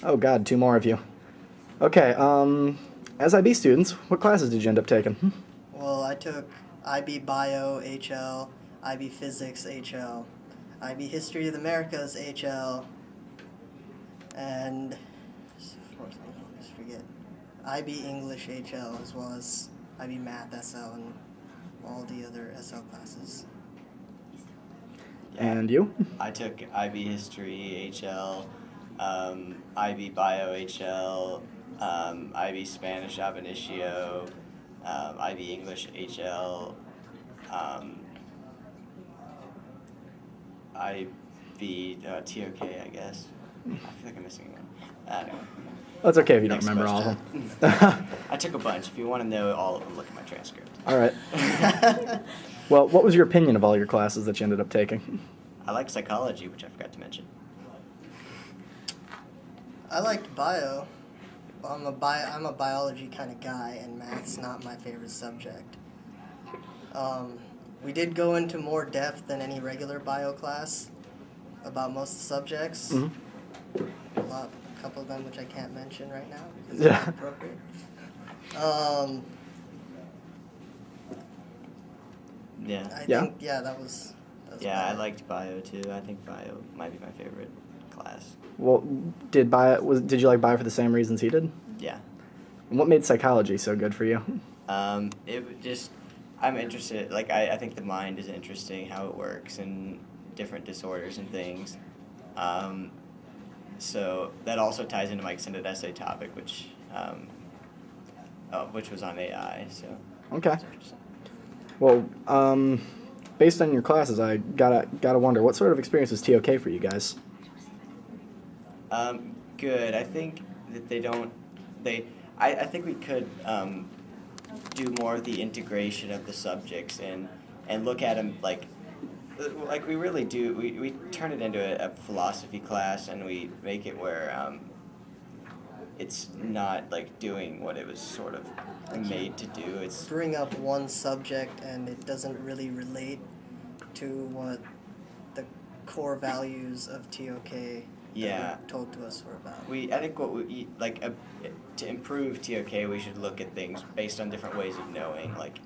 Oh God, two more of you. Okay, as IB students, what classes did you end up taking? Well, I took IB Bio HL, IB Physics HL, IB History of the Americas HL, and fourth one, I always forget. IB English HL, as well as IB Math SL and all the other SL classes. And you? I took IB History HL, IB Bio HL, IB Spanish Ab Initio, IB English HL, IB TOK, I guess. I feel like I'm missing one. Anyway. That's okay if you don't Next remember all of question. them. I took a bunch. If you want to know all of them, look at my transcript. All right. Well, what was your opinion of all your classes that you ended up taking? I like psychology, which I forgot to mention. I liked bio. I'm a biology kind of guy, and math's not my favorite subject. We did go into more depth than any regular bio class about most of the subjects. Mm-hmm. A couple of them which I can't mention right now because Yeah. it's not appropriate. Yeah. I Yeah? think that was Yeah, I bio. liked bio too. I think bio might be my favorite class. Well, did you like bio for the same reasons he did? Yeah. And what made psychology so good for you? I'm interested, like, I think the mind is interesting, how it works, and different disorders and things. So that also ties into my extended essay topic, which was on AI, so. Okay. it's interesting. Well, based on your classes, I gotta wonder, what sort of experience was TOK for you guys? Good. I think that I think we could do more of the integration of the subjects and look at them like we really do. We turn it into a philosophy class, and we make it where it's not like doing what it was sort of made to do. It's Bring up one subject and it doesn't really relate to what the core values of TOK that Yeah. were told to us were about. I think to improve TOK, we should look at things based on different ways of knowing, like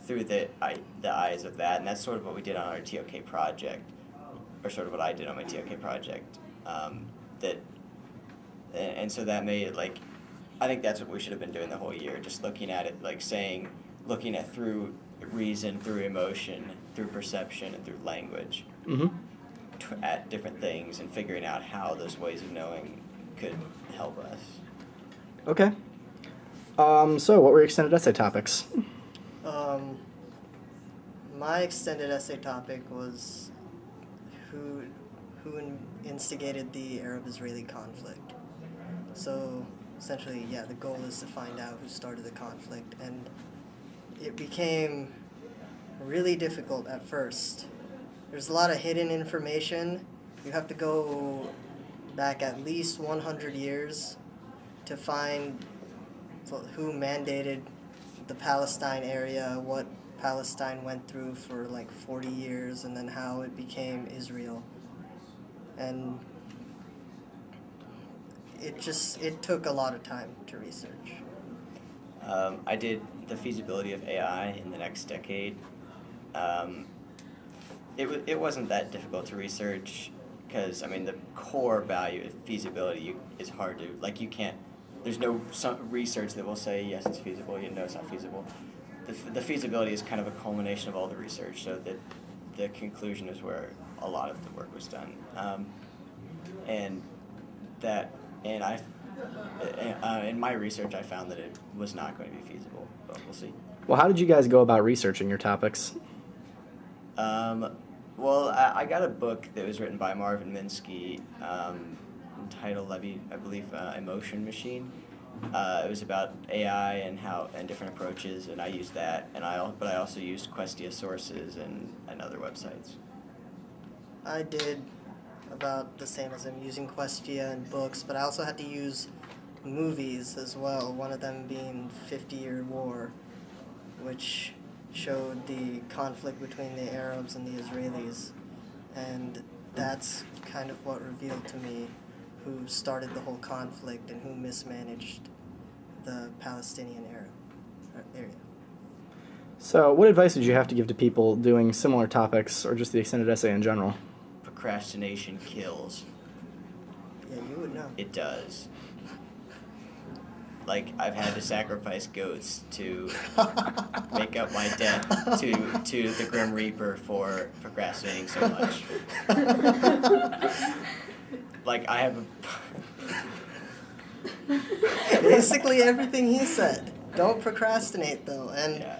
through the eyes of that, and that's sort of what we did on our TOK project, or sort of what I did on my TOK project. And so that made it like, I think that's what we should have been doing the whole year, just looking at it, like looking at through reason, through emotion, through perception, and through language. Mm-hmm. At different things and figuring out how those ways of knowing could help us. Okay. So what were your extended essay topics? My extended essay topic was who instigated the Arab-Israeli conflict. So essentially, the goal is to find out who started the conflict, and it became really difficult at first. There's a lot of hidden information. You have to go back at least 100 years to find who mandated the Palestine area, what Palestine went through for like 40 years, and then how it became Israel. And it took a lot of time to research. I did the feasibility of AI in the next decade. It wasn't that difficult to research because, I mean, the core value of feasibility is hard to, like, you can't, there's no research that will say, yes, it's feasible, no, it's not feasible. The feasibility is kind of a culmination of all the research, so that the conclusion is where a lot of the work was done. In my research, I found that it was not going to be feasible, but we'll see. Well, how did you guys go about researching your topics? Well, I got a book that was written by Marvin Minsky, entitled, I believe, Emotion Machine. It was about AI and different approaches, and I used that. But I also used Questia sources and other websites. I did about the same as him, using Questia and books, but I also had to use movies as well, one of them being 50-Year War, which showed the conflict between the Arabs and the Israelis, and that's kind of what revealed to me who started the whole conflict and who mismanaged the Palestinian area. So, what advice would you have to give to people doing similar topics or just the extended essay in general? Procrastination kills. Yeah, you would know. It does. Like, I've had to sacrifice goats to make up my debt to the Grim Reaper for procrastinating so much. Like, I have Basically everything he said. Don't procrastinate though, and yeah,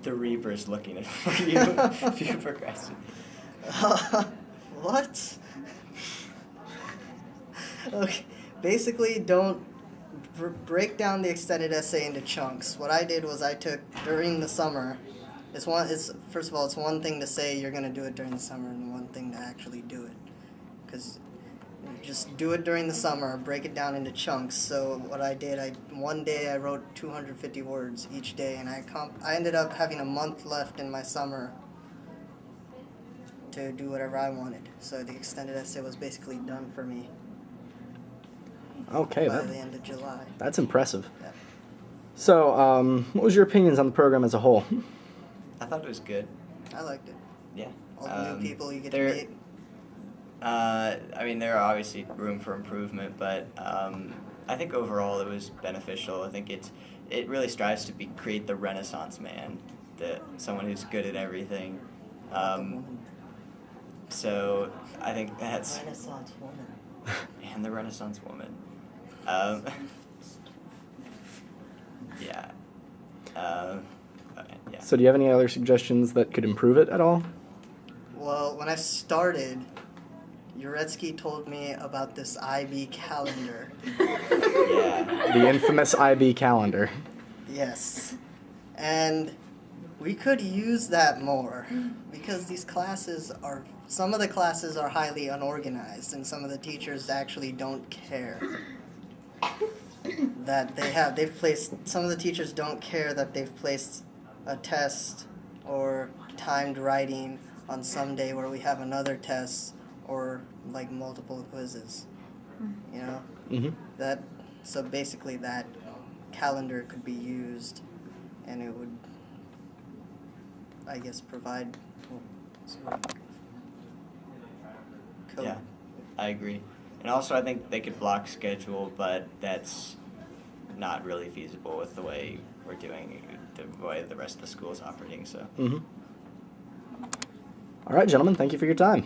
the Reaper's looking for you if you procrastinate. What? Okay, basically don't break down the extended essay into chunks. What I did was I took during the summer. First of all, it's one thing to say you're gonna do it during the summer, and one thing to actually do it. Because just do it during the summer, break it down into chunks. So what I did, one day I wrote 250 words each day, and I ended up having a month left in my summer to do whatever I wanted. So the extended essay was basically done for me Okay, by the end of July. that's impressive. Yeah. So, what was your opinions on the program as a whole? I thought it was good. I liked it. Yeah. All the new people you get to there- meet. I mean, there are obviously room for improvement, but I think overall it was beneficial. I think it really strives to create the Renaissance man, someone who's good at everything. So I think that's Renaissance woman. and the Renaissance woman. Yeah. Yeah. So, do you have any other suggestions that could improve it at all? Well, when I started, Uretsky told me about this IB calendar. Yeah. The infamous IB calendar. Yes. And we could use that more because some of the classes are highly unorganized and some of the teachers actually don't care that some of the teachers don't care that they've placed a test or timed writing on some day where we have another test or like multiple quizzes, you know? Mm-hmm. So basically that calendar could be used and it would, I guess, provide sort of code. Yeah, I agree. And also, I think they could block schedule, but that's not really feasible with the way we're doing the way the rest of the school is operating. So. Mm-hmm. All right, gentlemen, thank you for your time.